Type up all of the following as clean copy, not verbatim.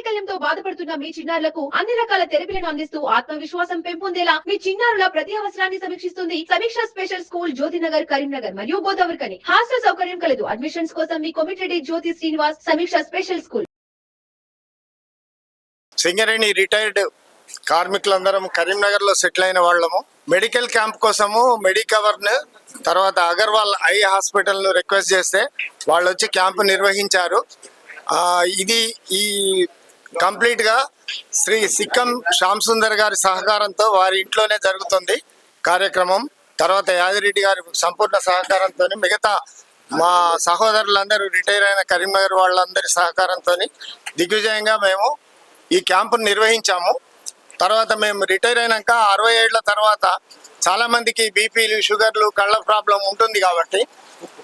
అంగవైకల్యంతో బాధపడుతున్న మీ చిన్నారులకు అన్ని రకాల థెరపీలను అందిస్తూ ఆత్మవిశ్వాసం పెంపొందేలా మీ చిన్నారుల ప్రతి అవసరాన్ని సమీక్షిస్తుంది సమీక్ష స్పెషల్ స్కూల్ జ్యోతినగర్, కరీంనగర్ మరియు గోదావరికని. హాస్టల్ సౌకర్యం కలదు. అడ్మిషన్స్ కోసం మీ కొమిటెడ్ Jyothi Srinivas Sameeksha special school. Singareni retired కార్మికులందరం కరీంనగర్ లో సెటిల్ అయిన వాళ్ళము. మెడికల్ క్యాంప్ కోసము మెడికవర్ ను తర్వాత అగర్వాల్ ఐ హాస్పిటల్ ను రిక్వెస్ట్ చేస్తే వాళ్ళు వచ్చి క్యాంపు నిర్వహించారు. ఇది ఈ కంప్లీట్ గా శ్రీ సిక్కం శ్యామ్ సుందర్ గారి సహకారంతో వారి ఇంట్లోనే జరుగుతుంది కార్యక్రమం. తర్వాత యాదిరెడ్డి గారి సంపూర్ణ సహకారంతో మిగతా మా సహోదరులందరూ రిటైర్ అయిన కరీంనగర్ వాళ్ళందరి సహకారంతో దిగ్విజయంగా మేము ఈ క్యాంపును నిర్వహించాము. తర్వాత మేము రిటైర్ అయినాక 60 ఏళ్ల తర్వాత చాలామందికి బీపీలు, షుగర్లు, కళ్ళ ప్రాబ్లం ఉంటుంది కాబట్టి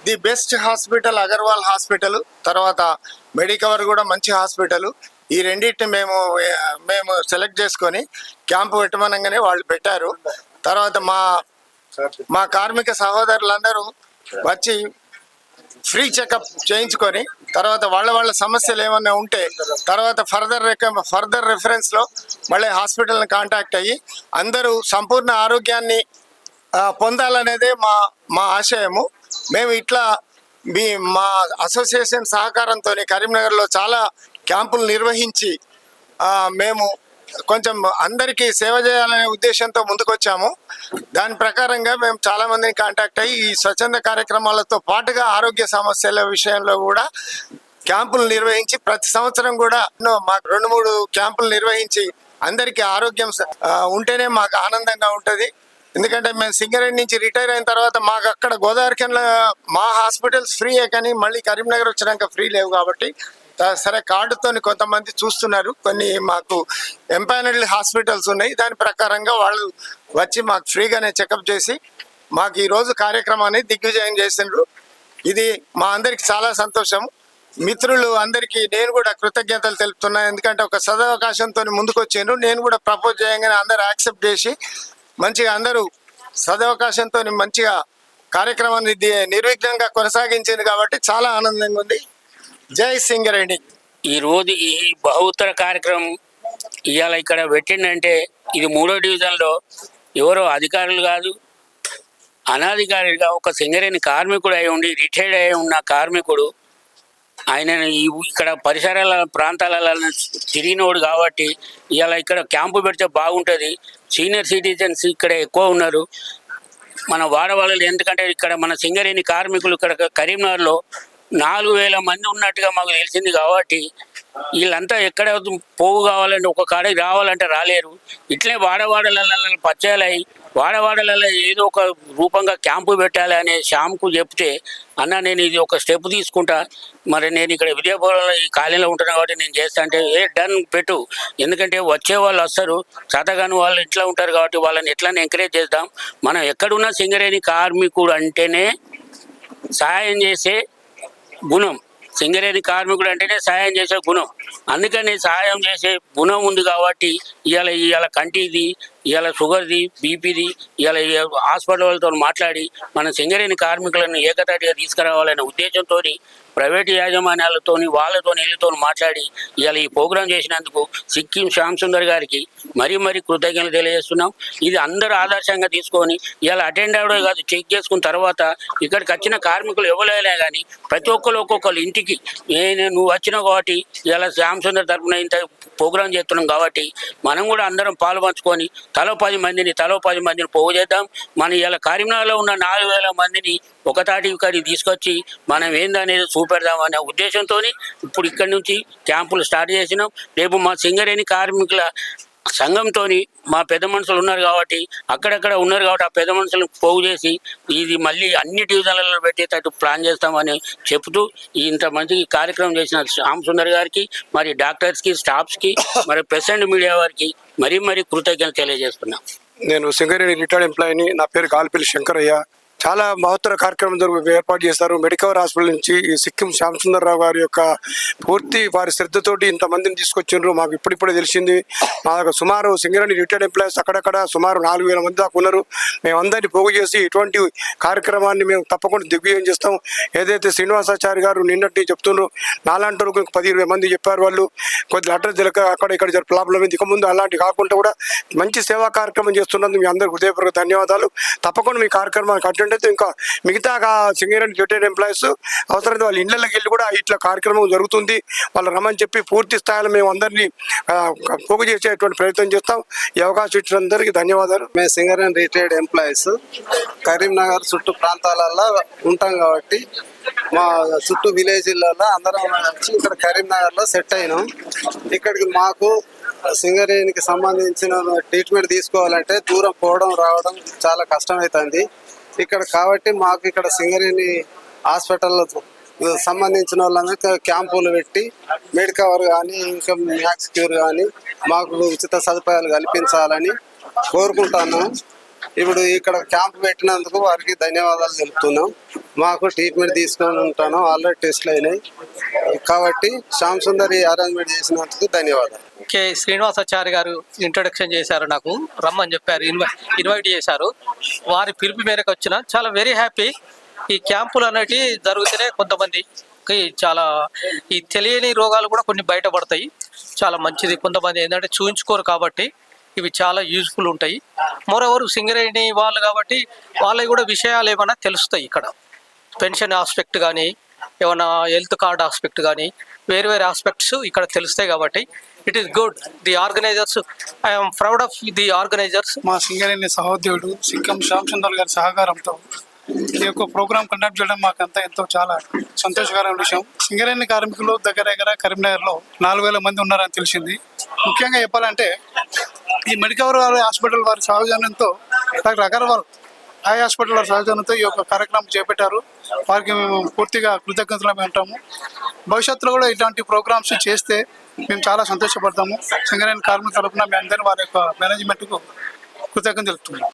the best hospital Agarwal hospital, తర్వాత మెడికవర్ కూడా మంచి హాస్పిటల్. ఈ రెండింటిని మేము సెలెక్ట్ చేసుకొని క్యాంపు పెట్టమనగానే వాళ్ళు పెట్టారు. తర్వాత మా కార్మిక సహోదరులందరూ వచ్చి ఫ్రీ చెకప్ చేయించుకొని తర్వాత వాళ్ళ సమస్యలు ఏమన్నా ఉంటే తర్వాత ఫర్దర్ రెఫరెన్స్లో మళ్ళీ హాస్పిటల్ని కాంటాక్ట్ అయ్యి అందరూ సంపూర్ణ ఆరోగ్యాన్ని పొందాలనేదే మా ఆశయము. మేము ఇట్లా మా అసోసియేషన్ సహకారంతో కరీంనగర్లో చాలా క్యాంపులు నిర్వహించి మేము కొంచెం అందరికీ సేవ చేయాలనే ఉద్దేశంతో ముందుకొచ్చాము. దాని ప్రకారంగా మేము చాలా మందిని కాంటాక్ట్ అయ్యి ఈ స్వచ్ఛంద కార్యక్రమాలతో పాటుగా ఆరోగ్య సమస్యల విషయంలో కూడా క్యాంపులు నిర్వహించి ప్రతి సంవత్సరం కూడా మాకు 2-3 క్యాంపులు నిర్వహించి అందరికీ ఆరోగ్యం ఉంటేనే మాకు ఆనందంగా ఉంటుంది. ఎందుకంటే మేము సింగరేణి నుంచి రిటైర్ అయిన తర్వాత మాకు అక్కడ గోదావరిఖనిలో మా హాస్పిటల్స్ ఫ్రీయే, కానీ మళ్ళీ కరీంనగర్ వచ్చినాక ఫ్రీ లేవు కాబట్టి సరే కార్డుతో కొంతమంది చూస్తున్నారు. కొన్ని మాకు ఎంపానల్డ్ హాస్పిటల్స్ ఉన్నాయి. దాని ప్రకారంగా వాళ్ళు వచ్చి మాకు ఫ్రీగానే చెకప్ చేసి మాకు ఈరోజు కార్యక్రమాన్ని దిగ్విజయం చేసిండ్రు. ఇది మా అందరికి చాలా సంతోషం. మిత్రులు అందరికీ నేను కూడా కృతజ్ఞతలు తెలుపుతున్నాను. ఎందుకంటే ఒక సదవకాశంతో ముందుకు వచ్చిండ్రు. నేను కూడా ప్రపోజ్ చేయగానే అందరూ యాక్సెప్ట్ చేసి మంచిగా అందరూ సదవకాశంతో మంచిగా కార్యక్రమాన్ని నిర్విఘ్నంగా కొనసాగించింది కాబట్టి చాలా ఆనందంగా ఉంది. జై సింగరేణి. ఈరోజు ఈ బహుత్తర కార్యక్రమం ఇవాళ ఇక్కడ పెట్టిందంటే ఇది 3వ డివిజన్లో ఎవరో అధికారులు కాదు, అనాధికారిగా ఒక సింగరేణి కార్మికుడు అయి ఉండి రిటైర్డ్ అయి ఉన్న కార్మికుడు ఆయన ఇక్కడ పరిసరాల ప్రాంతాలలో తిరిగినోడు కాబట్టి ఇవాళ ఇక్కడ క్యాంపు పెడితే బాగుంటుంది. సీనియర్ సిటిజన్స్ ఇక్కడ ఎక్కువ ఉన్నారు మన వాడవాళ్ళు. ఎందుకంటే ఇక్కడ మన సింగరేణి కార్మికులు ఇక్కడ కరీంనగర్లో 4000 మంది ఉన్నట్టుగా మాకు తెలిసింది కాబట్టి వీళ్ళంతా ఎక్కడ పోగు కావాలంటే ఒక కాడికి రావాలంటే రాలేరు. ఇట్లే వాడవాడలలో పచ్చేయాలి, వాడవాడలలో ఏదో ఒక రూపంగా క్యాంపు పెట్టాలి అనే శ్యామ్కు చెప్తే అన్న నేను ఇది ఒక స్టెప్ తీసుకుంటా, మరి నేను ఇక్కడ విజయపురంలో ఈ కాలనీలో ఉంటున్నా కాబట్టి నేను చేస్తా అంటే డన్ పెట్టు. ఎందుకంటే వచ్చే వాళ్ళు వస్తారు, చదగాని వాళ్ళు ఇంట్లో ఉంటారు కాబట్టి వాళ్ళని ఎట్లా ఎంకరేజ్ చేద్దాం. మనం ఎక్కడున్నా సింగరేణి కార్మికుడు అంటేనే సహాయం చేసే గుణం, సింగరేణి కార్మికుడు అంటేనే సహాయం చేసే గుణం. అందుకని సహాయం చేసే గుణం ఉంది కాబట్టి ఇవాళ కంటిది, ఇవాళ షుగర్ది, బీపీది, ఇవాళ హాస్పిటల్ వాళ్ళతో మాట్లాడి మన సింగరేణి కార్మికులను ఏకతాటిగా తీసుకురావాలనే ఉద్దేశంతో ప్రైవేటు యాజమాన్యాలతో వాళ్ళతో వీళ్ళతో మాట్లాడి ఇవాళ ఈ ప్రోగ్రాం చేసినందుకు సిక్కిం శ్యామ్ సుందర్ గారికి మరీ కృతజ్ఞతలు తెలియజేస్తున్నాం. ఇది అందరూ ఆదర్శంగా తీసుకొని ఇవాళ అటెండ్ అవడే కాదు, చెక్ చేసుకున్న తర్వాత ఇక్కడికి వచ్చిన కార్మికులు ఎవరైనా కానీ ప్రతి ఒక్కరు ఇంటికి నువ్వు వచ్చినావు కాబట్టి ఇవాళ శ్యామ్ సుందర్ తరఫున ఇంత ప్రోగ్రాం చేస్తున్నాం కాబట్టి మనం కూడా అందరం పాలు పంచుకొని తలో 10 మందిని పోగు చేద్దాం. మన ఇవాళ కరీంనగర్లో ఉన్న 4000 మందిని ఒకతాటికి తీసుకొచ్చి మనం ఏందనేది చూపెడదాం అనే ఉద్దేశంతో ఇప్పుడు ఇక్కడి నుంచి క్యాంపులు స్టార్ట్ చేసినాం. రేపు మా సింగరేణి కార్మికుల సంఘంతో మా పెద్ద మనుషులు ఉన్నారు కాబట్టి అక్కడక్కడ ఉన్నారు కాబట్టి ఆ పెద్ద మనుషులను పోగు చేసి ఇది మళ్ళీ అన్ని డివిజన్లలో పెట్టేటట్టు ప్లాన్ చేస్తామని చెప్తూ ఇంత మంచి కార్యక్రమం చేసిన శ్యామ్ సుందర్ గారికి, మరి డాక్టర్స్కి, స్టాఫ్స్కి, మరి ప్రెస్ అండ్ మీడియా వారికి మరీ కృతజ్ఞతలు తెలియజేస్తున్నాం. నేను సింగరేణి రిటైర్డ్ ఎంప్లాయీని. నా పేరు గాల్పల్లి శంకరయ్య. చాలా మహత్తర కార్యక్రమం ఏర్పాటు చేస్తారు. మెడికవర్ హాస్పిటల్ నుంచి ఈ సిక్కిం శ్యామ్ సుందర్ రావు గారి యొక్క పూర్తి వారి శ్రద్ధతోటి ఇంతమందిని తీసుకొచ్చిండ్రు. మాకు ఇప్పుడిప్పుడే తెలిసింది. మా సుమారు సింగరేణి రిటైర్డ్ ఎంప్లాయీస్ అక్కడక్కడ సుమారు 4,000 మంది దాకా ఉన్నారు. మేమందరినీ పోగు చేసి ఇటువంటి కార్యక్రమాన్ని మేము తప్పకుండా దిగ్విజయం చేస్తాం. ఏదైతే శ్రీనివాసాచారి గారు నిన్నటి చెప్తున్నారు, నాలాంటి 10-20 మంది చెప్పారు. వాళ్ళు కొద్దిగా అడ్రస్ తెలియక అక్కడ ఇక్కడ ప్రాబ్లం ఇక ముందు అలాంటి కాకుండా కూడా మంచి సేవా కార్యక్రమం చేస్తున్నందుకు మీ అందరికీ హృదయపూర్వక ధన్యవాదాలు. తప్పకుండా మీ కార్యక్రమానికి అటెండ్ అయితే ఇంకా మిగతా సింగరేణి రిటైర్డ్ ఎంప్లాయీస్ అవసరమైతే వాళ్ళ ఇళ్ళకి వెళ్ళి కూడా ఇట్లా కార్యక్రమం జరుగుతుంది, వాళ్ళు రమ్మని చెప్పి పూర్తి స్థాయిలో మేము అందరినీ పోగు చేసేటువంటి ప్రయత్నం చేస్తాం. ఈ అవకాశం ఇచ్చిన అందరికీ ధన్యవాదాలు. మేము సింగరేణి రిటైర్డ్ ఎంప్లాయీస్ కరీంనగర్ చుట్టూ ప్రాంతాలలో ఉంటాం కాబట్టి మా చుట్టూ విలేజ్లలో అందరం వచ్చి ఇక్కడ కరీంనగర్లో సెట్ అయినాం. ఇక్కడికి మాకు సింగరేణికి సంబంధించిన ట్రీట్మెంట్ తీసుకోవాలంటే దూరం పోవడం రావడం చాలా కష్టమవుతుంది ఇక్కడ. కాబట్టి మాకు ఇక్కడ సింగరేణి హాస్పిటల్లో సంబంధించిన వాళ్ళందరూ క్యాంపులు పెట్టి మెడికవర్ కానీ ఇంకా మ్యాక్స్ క్యూర్ కానీ మాకు ఉచిత సదుపాయాలు కల్పించాలని కోరుకుంటున్నాం. ఇప్పుడు ఇక్కడ క్యాంప్ పెట్టినందుకు వారికి ధన్యవాదాలు తెలుపుతున్నాం. మాకు ట్రీట్మెంట్ తీసుకొని ఉంటాను, ఆల్రెడీ టెస్ట్లు అయినాయి కాబట్టి శ్యామ్ సుందర్ అరేంజ్మెంట్ చేసినందుకు ధన్యవాదాలు. కె శ్రీనివాసాచారి గారు ఇంట్రొడక్షన్ చేశారు, నాకు రమ్మని చెప్పారు, ఇన్వైట్ చేశారు. వారి పిలుపు మేరకు వచ్చిన చాలా వెరీ హ్యాపీ. ఈ క్యాంపులు అనేవి జరుగుతూనే కొంతమందికి చాలా ఈ తెలియని రోగాలు కూడా కొన్ని బయటపడతాయి. చాలా మంచిది. కొంతమంది ఏంటంటే చూయించుకోరు కాబట్టి ఇవి చాలా యూజ్ఫుల్ ఉంటాయి. మోరోవర్ సింగరేణి వాళ్ళు కాబట్టి వాళ్ళకి కూడా విషయాలు ఏమైనా తెలుస్తాయి. ఇక్కడ పెన్షన్ ఆస్పెక్ట్ కానీ ఏమైనా హెల్త్ కార్డ్ ఆస్పెక్ట్ కానీ వేరు వేరు ఆస్పెక్ట్స్ ఇక్కడ తెలుస్తాయి కాబట్టి it is good. The organisers, I'm proud of the organisers. మా సింగరేణి సహోద్యోగుడు సిక్కం శ్యామ్ సుందర్ గారి సహకారంతో ఈ యొక్క ప్రోగ్రామ్ కండక్ట్ చేయడం మాకంతా ఎంతో చాలా సంతోషకరమైన విషయం. సింగరేణి కార్మికులు దగ్గర కరీంనగర్లో 4,000 మంది ఉన్నారని తెలిసింది. ముఖ్యంగా చెప్పాలంటే ఈ మెడికవర్ హాస్పిటల్ వారి సహజనంతో డాక్టర్ అగర్వాల్ ఐ హాస్పిటల్ వారి సహజనంతో ఈ యొక్క కార్యక్రమం చేపట్టారు. వారికి మేము పూర్తిగా కృతజ్ఞతలు ఉంటాము. భవిష్యత్తులో కూడా ఇలాంటి ప్రోగ్రామ్స్ చేస్తే మేము చాలా సంతోషపడతాము. సింగరేణి కార్మికుల తరఫున మేము అందరినీ వారి యొక్క మేనేజ్మెంట్కు కృతజ్ఞతలు తెలుపుతున్నాం.